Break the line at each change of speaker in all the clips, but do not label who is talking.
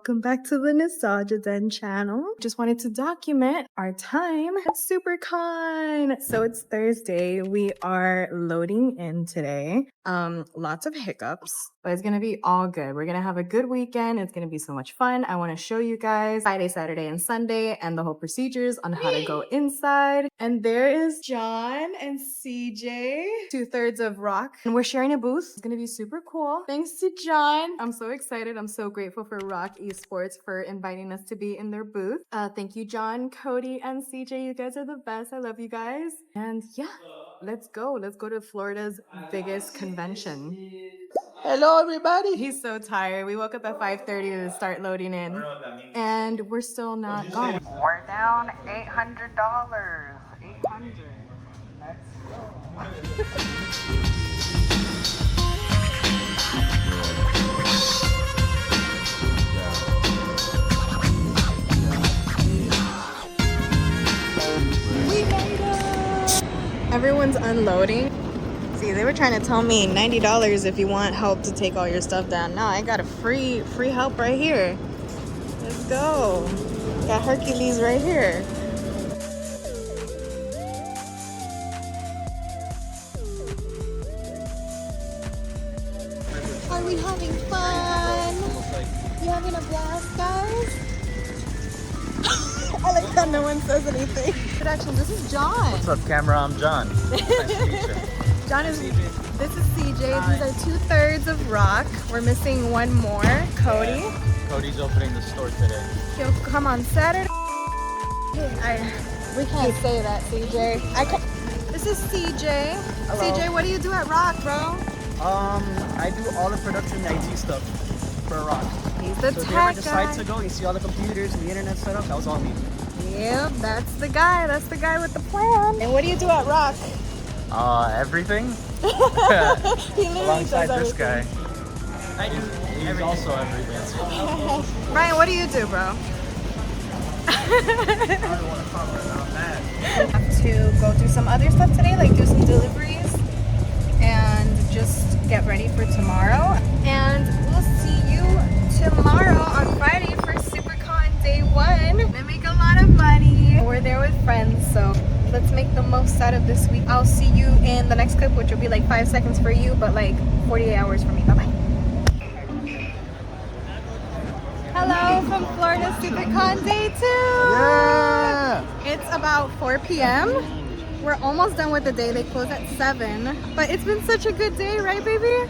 welcome back to the Nostalgia Den channel. Just wanted to document our time at Supercon. So it's Thursday. We are loading in today. Lots of hiccups, but it's gonna be all good. We're gonna have a good weekend. It's gonna be so much fun. I want to show you guys Friday, Saturday, and Sunday and the whole procedures on how to go inside. And there is John and CJ, 2/3 of Rock, and we're sharing a booth. It's gonna be super cool. Thanks to John. I'm so excited. I'm so grateful for Rock Esports for inviting us to be in their booth. Thank you, John, Cody, and CJ. You guys are the best. I love you guys. And yeah, let's go. Let's go to Florida's biggest convention.
Hello, everybody.
He's so tired. We woke up at 5:30 to start loading in, and we're still not gone. We're down $800. 800. Let's go. We made it. Everyone's unloading. See, they were trying to tell me $90 if you want help to take all your stuff down. Now I got a free help right here. Let's go. Got Hercules right here. Are we having fun? You having a blast, guys? I like how no one says anything. Production, this is John.
What's up, camera? I'm John. Nice to meet you.
John is, this is CJ. Hi. These are 2/3 of Rock. We're missing one more, Cody.
Yeah. Cody's opening the store today.
He'll come on Saturday. We can't say that, CJ. This is CJ.
Hello.
CJ, what do you do at Rock, bro?
I do all the production IT stuff for Rock.
He's the
so
tech
if you ever decide
guy.
to go, you see all the computers and the internet set up, that was all me.
Yep, that's the guy. That's the guy with the plan. And what do you do at Rock?
Everything.
He literally
Alongside
does
this guy.
everything.
He's also everything.
Brian, what do you do, bro?
I don't want to talk right now. I'm mad.
Have to go do some other stuff today, like do some deliveries and just get ready for tomorrow. And we'll see you tomorrow on Friday for Supercon Day 1. Gonna make a lot of money. We're there with friends, so let's make the most out of this week. I'll see you in the next clip, which will be like 5 seconds for you, but like 48 hours for me. Bye-bye. Hello from Florida Supercon Day 2.
Yeah.
It's about 4 p.m. We're almost done with the day. They close at 7. But it's been such a good day, right, baby?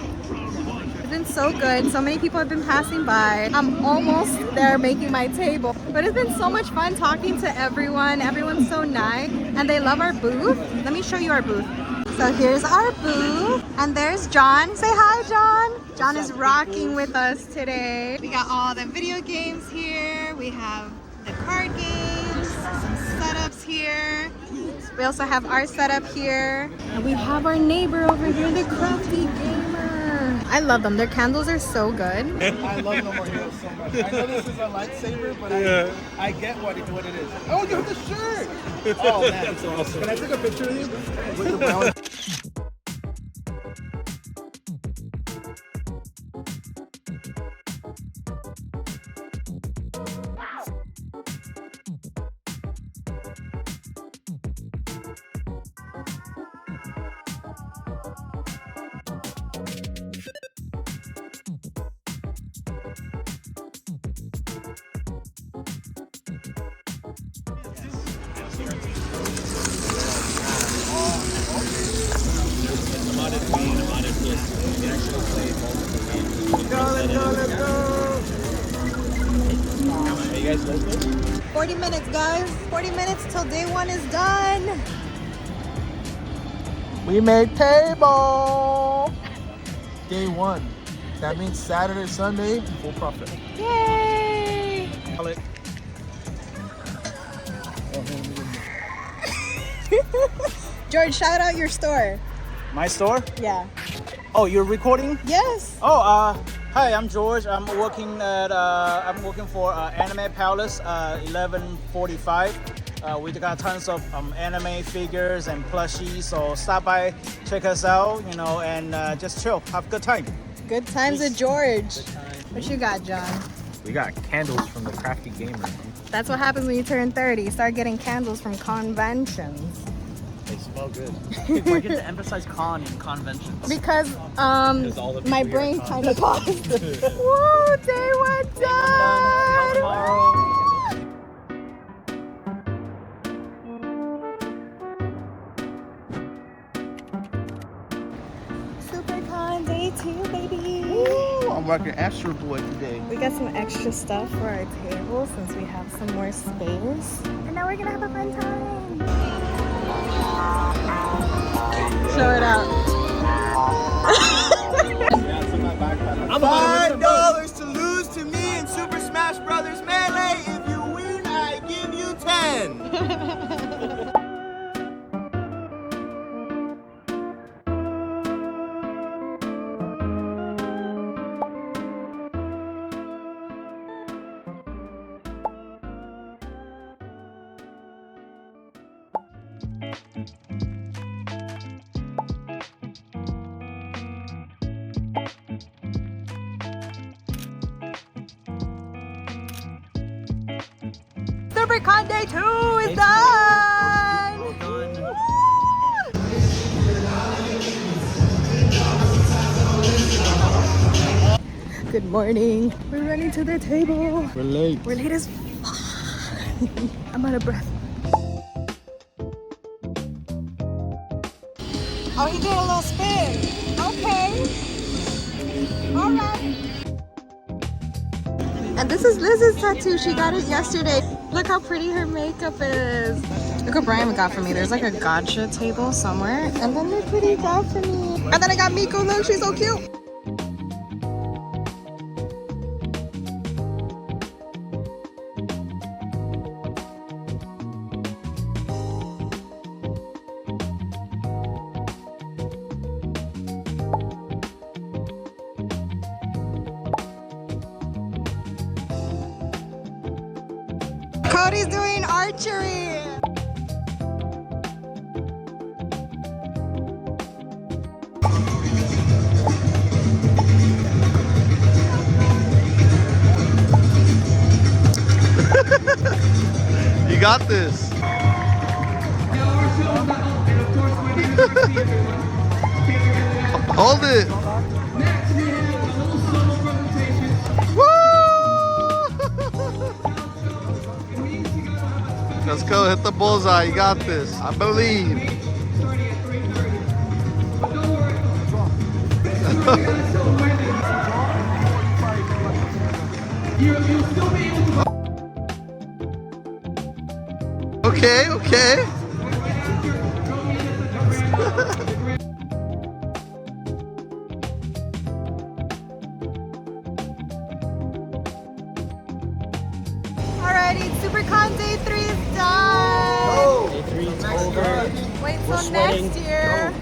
It's been so good. So many people have been passing by. I'm almost there making my table. But it's been so much fun talking to everyone. Everyone's so nice. And they love our booth. Let me show you our booth. So here's our booth. And there's John. Say hi, John. John is rocking with us today. We got all the video games here. We have the card games, some setups here. We also have our setup here. And we have our neighbor over here, the Crafty Gamer. I love them. Their candles are so good.
I love No More Heroes so much. I know this is a lightsaber, but I get what it is. Oh, you have the shirt! Oh, man. That's awesome. Can I take a picture of you? With the brown... Let's go.
Are you guys local?
40 minutes, guys. 40 minutes till day 1 is done.
We made table. Day 1. That means Saturday, Sunday, full profit.
Yay! George, shout out your store.
My store?
Yeah.
Oh, you're recording?
Yes.
Oh, hi, I'm George. I'm working for Anime Palace, 1145. We got tons of anime figures and plushies, so stop by, check us out, you know, and just chill, have a good time.
Good times with George. What you got, John?
We got candles from the Crafty Gamer.
That's what happens when you turn 30. You start getting candles from conventions.
They smell good.
Why get to emphasize con in conventions?
Because
all the
my
people here
brain
are
kind of paused. Woo, day one done!
Tomorrow.
Supercon day 2, baby.
Ooh, I'm rocking Astro Boy today.
We got some extra stuff for our table since we have some more space. And now we're gonna have a fun time. Show it out.
$5 to lose to me in Super Smash Brothers Melee. If you win, I give you 10.
Supercon day 2 is done! Good morning. We're running to the table.
We're late.
We're late as fuck. I'm out of breath. Oh, he did a little spin. Okay. All right. And this is Liz's tattoo. She got it yesterday. Look how pretty her makeup is. Look what Brian got for me. There's like a gotcha table somewhere. And then look what he got for me. And then I got Miko. Look, she's so cute. Cody's doing archery.
You got this. Hold it. Let's go, hit the bullseye. You got this. I believe. Okay, okay.
Alrighty, Supercon day 3 is done.
Day 3 is over.
Wait
We're
till
sweating.
next year.